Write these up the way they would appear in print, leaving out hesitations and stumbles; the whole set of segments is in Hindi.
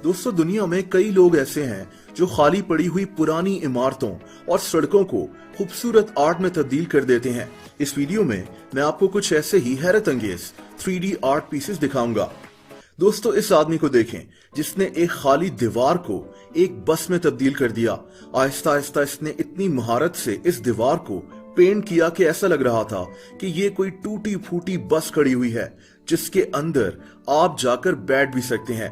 दोस्तों, दुनिया में कई लोग ऐसे हैं जो खाली पड़ी हुई पुरानी इमारतों और सड़कों को खूबसूरत आर्ट में तब्दील कर देते हैं। इस वीडियो में मैं आपको कुछ ऐसे ही हैरत अंगेज 3D आर्ट पीसेस दिखाऊंगा। दोस्तों, इस आदमी को देखें जिसने एक खाली दीवार को एक बस में तब्दील कर दिया। आहिस्ता आहिस्ता इसने इतनी महारत से इस दीवार को पेंट किया कि ऐसा लग रहा था कि ये कोई टूटी फूटी बस खड़ी हुई है जिसके अंदर आप जाकर बैठ भी सकते हैं।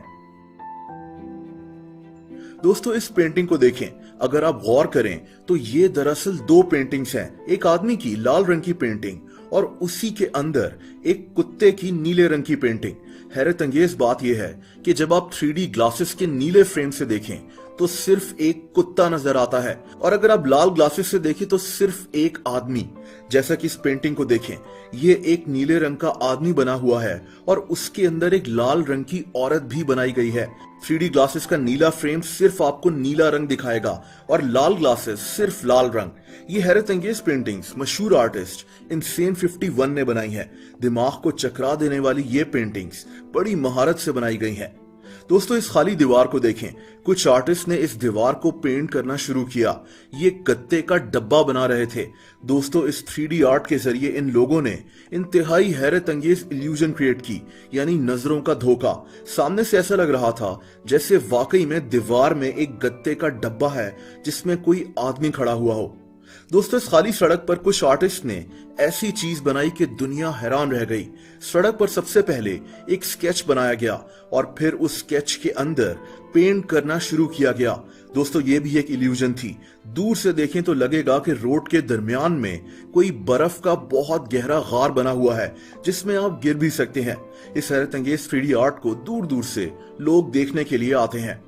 दोस्तों, इस पेंटिंग को देखें। अगर आप गौर करें तो ये दरअसल दो पेंटिंग्स हैं। एक आदमी की लाल रंग की पेंटिंग और उसी के अंदर एक कुत्ते की नीले रंग की पेंटिंग। हैरत अंगेज बात यह है कि जब आप 3D ग्लासेस के नीले फ्रेम से देखें तो सिर्फ एक कुत्ता नजर आता है, और अगर आप लाल ग्लासेस से देखें तो सिर्फ एक आदमी। जैसा कि इस पेंटिंग को देखें, ये एक नीले रंग का आदमी बना हुआ है और उसके अंदर एक लाल रंग की औरत भी बनाई गई है। 3D ग्लासेस का नीला फ्रेम सिर्फ आपको नीला रंग दिखाएगा और लाल ग्लासेस सिर्फ लाल रंग। ये हैरत अंगेज पेंटिंग्स मशहूर आर्टिस्ट इनसेन 51 ने बनाई है। दिमाग को चकरा देने वाली ये पेंटिंग्स बड़ी महारत से बनाई गई हैं। दोस्तों, इस खाली दीवार को देखें। कुछ आर्टिस्ट ने इस दीवार को पेंट करना शुरू किया। ये गत्ते का डब्बा बना रहे थे। दोस्तों, इस 3D आर्ट के जरिए इन लोगों ने इंतहाई हैरत अंगेज इल्यूजन क्रिएट की, यानी नजरों का धोखा। सामने से ऐसा लग रहा था जैसे वाकई में दीवार में एक गत्ते का डब्बा है जिसमें कोई आदमी खड़ा हुआ हो। दोस्तों, इस खाली सड़क पर कुछ आर्टिस्ट ने ऐसी चीज बनाई कि दुनिया हैरान रह गई। सड़क पर सबसे पहले एक स्केच बनाया गया और फिर उस स्केच के अंदर पेंट करना शुरू किया गया। दोस्तों, ये भी एक इल्यूजन थी। दूर से देखें तो लगेगा कि रोड के दरमियान में कोई बर्फ का बहुत गहरा गार बना हुआ है जिसमें आप गिर भी सकते हैं। इस हैरत अंगेज 3D आर्ट को दूर दूर से लोग देखने के लिए आते हैं।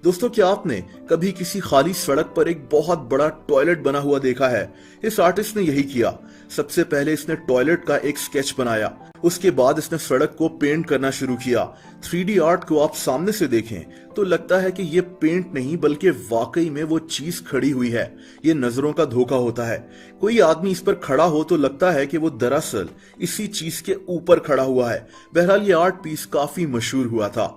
दोस्तों, क्या आपने कभी किसी खाली सड़क पर एक बहुत बड़ा टॉयलेट बना हुआ देखा है? इस आर्टिस्ट ने यही किया। सबसे पहले इसने टॉयलेट का एक स्केच बनाया, उसके बाद इसने सड़क को पेंट करना शुरू किया। 3D आर्ट को आप सामने से देखें तो लगता है कि ये पेंट नहीं बल्कि वाकई में वो चीज खड़ी हुई है। ये नजरों का धोखा होता है। कोई आदमी इस पर खड़ा हो तो लगता है कि वो दरअसल इसी चीज के ऊपर खड़ा हुआ है। बहरहाल ये आर्ट पीस काफी मशहूर हुआ था।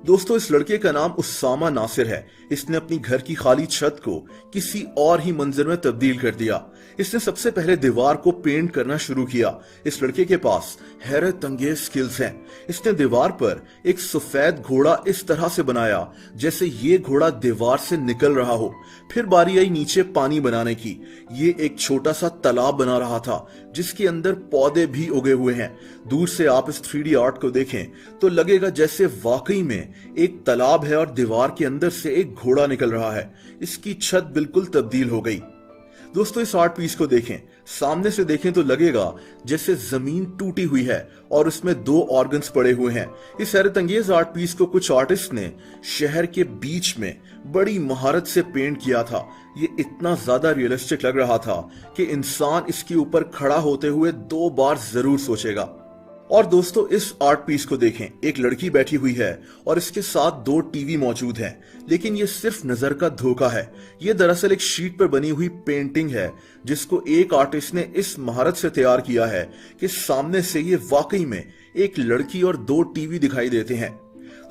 दोस्तों, इस लड़के का नाम उस्सामा नासिर है। इसने अपनी घर की खाली छत को किसी और ही मंजर में तब्दील कर दिया। इसने सबसे पहले दीवार को पेंट करना शुरू किया। इस लड़के के पास हैरत अंगेज स्किल्स हैं। इसने दीवार पर एक सफेद घोड़ा इस तरह से बनाया जैसे ये घोड़ा दीवार से निकल रहा हो। फिर बारी आई नीचे पानी बनाने की। ये एक छोटा सा तालाब बना रहा था जिसके अंदर पौधे भी उगे हुए हैं। दूर से आप इस 3D आर्ट को देखें तो लगेगा जैसे वाकई में एक तालाब है और दीवार के अंदर से एक घोड़ा निकल रहा है। इसकी छत बिल्कुल तब्दील हो गई। दोस्तों, इस आर्ट पीस को देखें। सामने से देखें तो लगेगा जैसे जमीन टूटी हुई है और उसमें दो ऑर्गन्स पड़े हुए हैं। इस हैरत अंगेज आर्ट पीस को कुछ आर्टिस्ट ने शहर के बीच में बड़ी महारत से पेंट किया था। ये इतना ज्यादा रियलिस्टिक लग रहा था कि इंसान इसके ऊपर खड़ा होते हुए 2 बार जरूर सोचेगा। और दोस्तों, इस आर्ट पीस को देखें। एक लड़की बैठी हुई है और इसके साथ 2 टीवी मौजूद हैं, लेकिन ये सिर्फ नजर का धोखा है। ये दरअसल एक शीट पर बनी हुई पेंटिंग है जिसको एक आर्टिस्ट ने इस महारत से तैयार किया है कि सामने से ये वाकई में एक लड़की और 2 टीवी दिखाई देते हैं।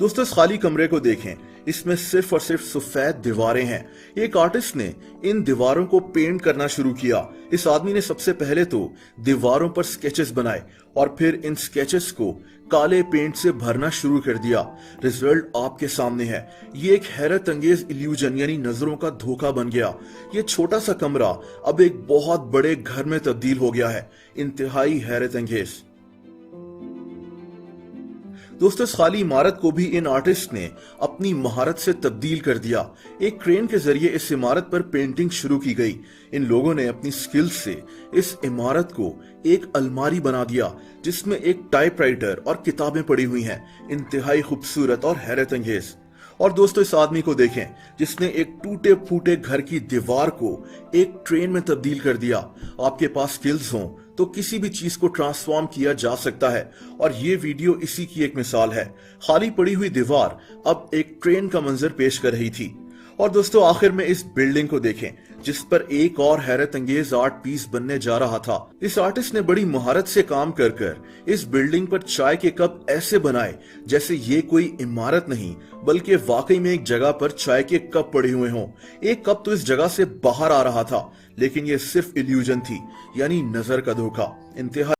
दोस्तों, इस खाली कमरे को देखें। इसमें सिर्फ और सिर्फ सफेद दीवारें हैं। एक आर्टिस्ट ने इन दीवारों को पेंट करना शुरू किया। इस आदमी ने सबसे पहले तो दीवारों पर स्केचेस बनाए और फिर इन स्केचेस को काले पेंट से भरना शुरू कर दिया। रिजल्ट आपके सामने है। ये एक हैरत अंगेज इल्यूजन यानी नजरों का धोखा बन गया। ये छोटा सा कमरा अब एक बहुत बड़े घर में तब्दील हो गया है। इंतहाई हैरत अंगेज। दोस्तों, इस खाली इमारत को भी इन आर्टिस्ट ने अपनी महारत से तब्दील कर दिया। एक क्रेन के जरिए इस इमारत पर पेंटिंग शुरू की गई। इन लोगों ने अपनी स्किल्स से इस इमारत को एक अलमारी बना दिया जिसमें एक टाइपराइटर और किताबें पड़ी हुई हैं। इंतहाई खूबसूरत और हैरत अंगेज। और दोस्तों, इस आदमी को देखें जिसने एक टूटे फूटे घर की दीवार को एक ट्रेन में तब्दील कर दिया। आपके पास स्किल्स हों तो किसी भी चीज को ट्रांसफॉर्म किया जा सकता है और ये वीडियो इसी की एक मिसाल है। खाली पड़ी हुई दीवार अब एक ट्रेन का मंजर पेश कर रही थी। और दोस्तों आखिर में इस बिल्डिंग को देखें जिस पर एक और हैरत अंगेज आर्ट पीस बनने जा रहा था। इस आर्टिस्ट ने बड़ी महारत से काम कर कर इस बिल्डिंग पर चाय के कप ऐसे बनाए जैसे ये कोई इमारत नहीं बल्कि वाकई में एक जगह पर चाय के कप पड़े हुए हों। एक कप तो इस जगह से बाहर आ रहा था लेकिन ये सिर्फ इल्यूजन थी, यानी नजर का धोखा। इंतहा